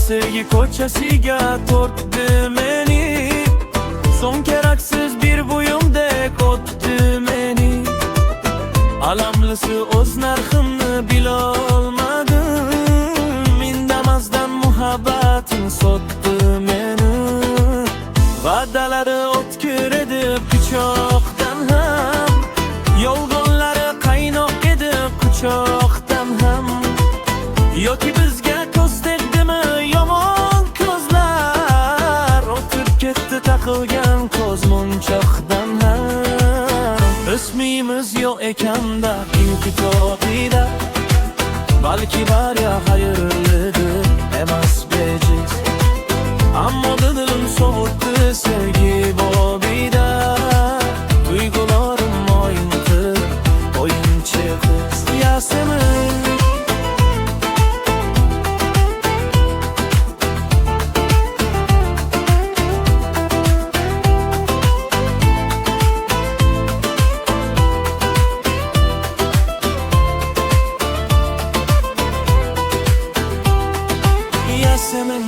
sevgi ko'chasiga tortdi meni. So'ng keraksiz bir buyumdek o'tdi meni. Alamlisi o'z narximni bilolmadim. Indamasdan muhabbatin sotdi meni. Va'dalari o'tkir edi pichoqdan ham, yolg'onlari qaynoq edi quchoqdan ham. Yoki bizga ko'z tegdimi yomon ko'zlar, o'tib ketdi taqilgan ko'z munchoqdan ham. Ismimiz yo'q ekanda inkitobida, balki barya xayrlidir emas bejiz. Ammo dilim sovutdi sevgi bobida, tuyg'ularim o'yintir, o'yinchi qiz Yasemin. Yasemin.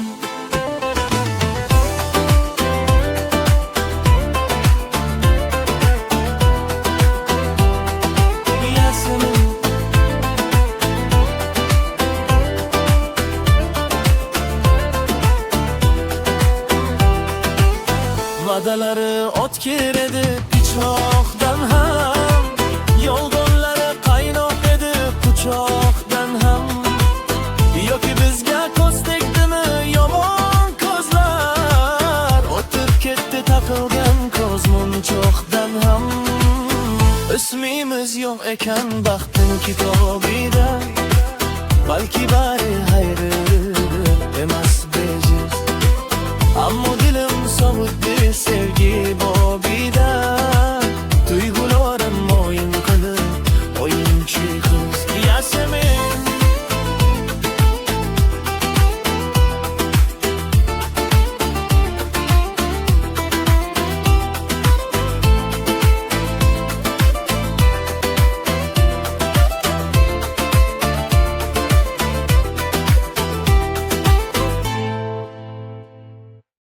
Va'dalari o'tkir edi pichoqdan ham, yolg'onlari qaynoq edi quchoqdan ham. Yoki bizga ko'z tegdimi yomon ko'zlar, o'tib ketdi taqilgan ko'z munchoqdan ham. Ismimiz yo'q ekan baxtning kitobida, balki bari xayri